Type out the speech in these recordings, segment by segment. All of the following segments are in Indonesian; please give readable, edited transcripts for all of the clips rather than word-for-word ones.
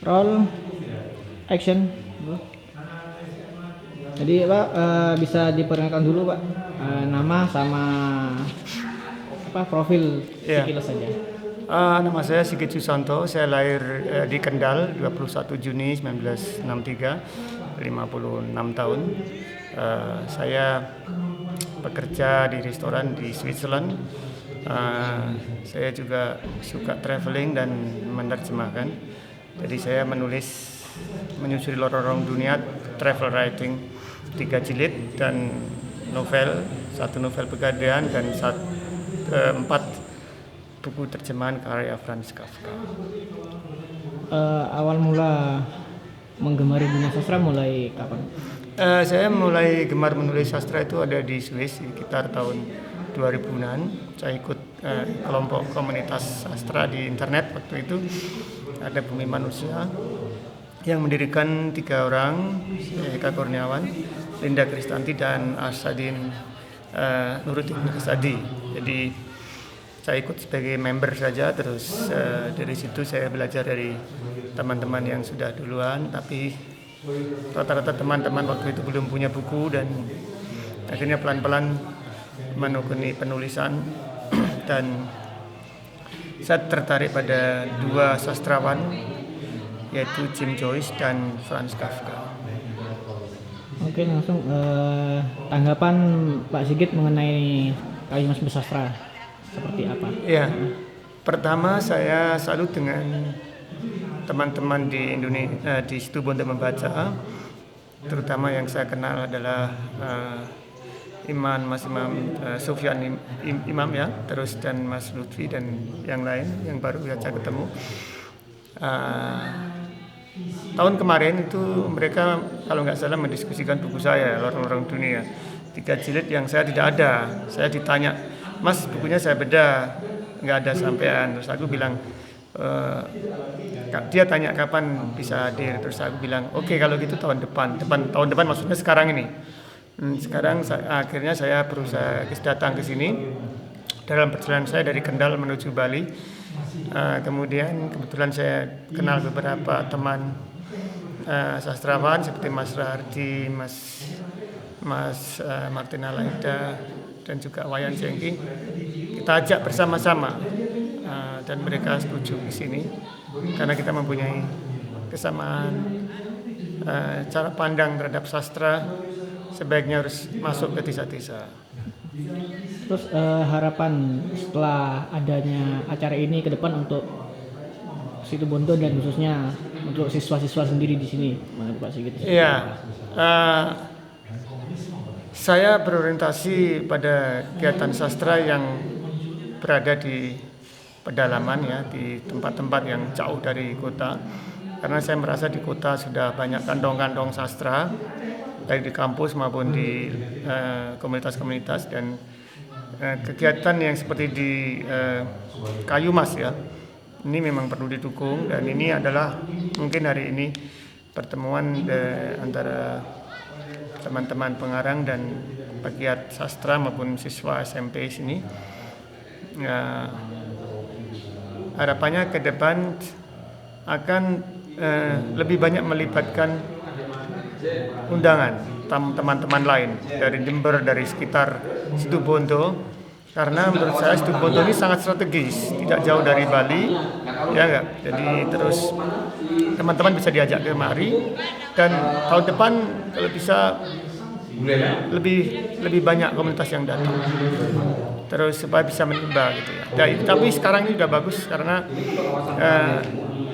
Roll action. Jadi Pak bisa diperkenalkan dulu Pak nama sama apa profil Ya. sekilas saja. Nama saya Sigit Susanto, saya lahir di Kendal 21 Juni 1963, 56 tahun. Saya bekerja di restoran di Switzerland. Saya juga suka traveling dan menerjemahkan. Jadi saya menyusuri lorong dunia, travel writing 3 jilid dan novel, 1 novel pegadaian dan 4 buku terjemahan karya Franz Kafka. Awal mula menggemari dunia sastra mulai kapan? Saya mulai gemar menulis sastra itu ada di Swiss sekitar tahun 2000-an. Saya ikut kelompok komunitas sastra di internet waktu itu. Ada Bumi Manusia yang mendirikan 3 orang, Eka Kurniawan, Linda Kristanti dan Asadin Nuruddin Asadi. Jadi saya ikut sebagai member saja, terus dari situ saya belajar dari teman-teman yang sudah duluan, tapi rata-rata teman-teman waktu itu belum punya buku dan akhirnya pelan-pelan menekuni penulisan dan saya tertarik pada 2 sastrawan yaitu Jim Joyce dan Franz Kafka. Oke, langsung tanggapan Pak Sigit mengenai Kayu Mas Bersastra seperti apa? Ya, pertama saya salut dengan teman-teman di Indonesia di Situbondo Membaca, terutama yang saya kenal adalah Mas Imam Sufyan Imam ya, terus dan Mas Lutfi dan yang lain yang baru saja ketemu. Tahun kemarin itu mereka kalau nggak salah mendiskusikan buku saya Lorong-Lorong Dunia 3 jilid yang saya tidak ada. Saya ditanya, Mas bukunya saya bedah nggak ada sampean. Terus aku bilang dia tanya kapan bisa hadir. Terus aku bilang oke, kalau gitu tahun depan maksudnya sekarang ini. Sekarang akhirnya saya berusaha datang ke sini dalam perjalanan saya dari Kendal menuju Bali. Kemudian kebetulan saya kenal beberapa teman sastrawan seperti Mas Rahardi, Mas Martina Laida dan juga Wayan Jengki. Kita ajak bersama-sama dan mereka setuju di sini karena kita mempunyai kesamaan cara pandang terhadap sastra, sebaiknya harus masuk ke desa-desa. Terus harapan setelah adanya acara ini ke depan untuk Situbondo dan khususnya untuk siswa-siswa sendiri di sini, menurut Pak Sigit? Iya, saya berorientasi pada kegiatan sastra yang berada di pedalaman ya, di tempat-tempat yang jauh dari kota. Karena saya merasa di kota sudah banyak kantong-kantong sastra, baik di kampus maupun di komunitas-komunitas dan kegiatan yang seperti di Kayu Mas ya, ini memang perlu didukung dan ini adalah mungkin hari ini pertemuan antara teman-teman pengarang dan pegiat sastra maupun siswa SMP sini. Harapannya ke depan akan lebih banyak melibatkan undangan teman-teman lain dari Jember, dari sekitar Situbondo, karena menurut saya Situbondo ini sangat strategis, tidak jauh dari Bali, ya enggak. Jadi terus teman-teman bisa diajak ke mari dan tahun depan kalau bisa lebih banyak komunitas yang datang. Terus supaya bisa menimba gitu ya. Tapi sekarang ini sudah bagus karena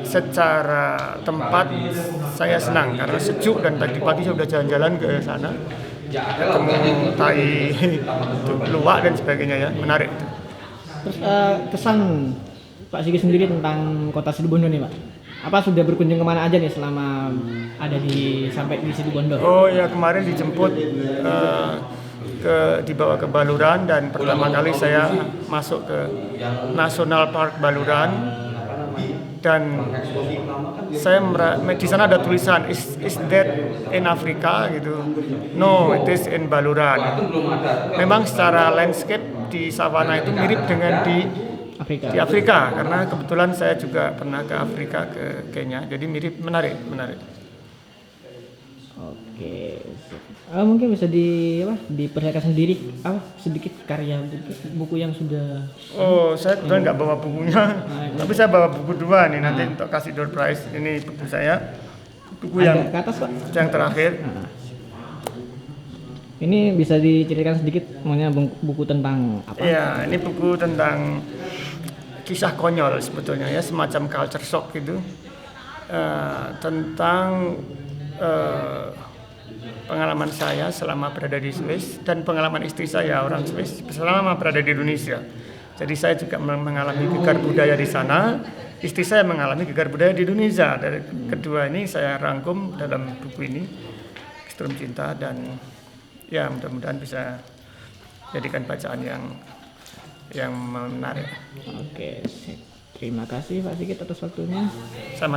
secara tempat saya senang karena sejuk dan tadi pagi saya sudah jalan-jalan ke sana ketemu tai luwak dan sebagainya ya, menarik. Terus kesan Pak Sigit sendiri tentang kota Situbondo nih Pak, apa sudah berkunjung kemana aja nih selama ada sampai di Situbondo? Oh ya, kemarin dijemput dibawa ke Baluran dan pertama kali saya masuk ke National Park Baluran dan saya di sana ada tulisan is that in Africa gitu. No, it is in Baluran. Memang secara landscape di savana itu mirip dengan di Afrika. Di Afrika, karena kebetulan saya juga pernah ke Afrika, ke Kenya, jadi mirip, menarik. Oke. Mungkin bisa diperlihatkan sendiri sedikit karya buku yang sudah. Oh, saya kebetulan nggak bawa bukunya, tapi saya bawa buku 2 nih nanti untuk kasih door prize. Ini buku saya, buku yang Agak ke atas, Pak. yang terakhir. Ini bisa diceritakan sedikit, maksudnya buku tentang apa? Iya, ini buku tentang kisah konyol sebetulnya ya, semacam culture shock gitu, tentang pengalaman saya selama berada di Swiss dan pengalaman istri saya orang Swiss selama berada di Indonesia. Jadi saya juga mengalami gegar budaya di sana, istri saya mengalami gegar budaya di Indonesia. Dari kedua ini saya rangkum dalam buku ini, Strum Cinta, dan ya mudah-mudahan bisa jadikan bacaan yang menarik. Oke, terima kasih Pak Sigit atas waktunya. Sama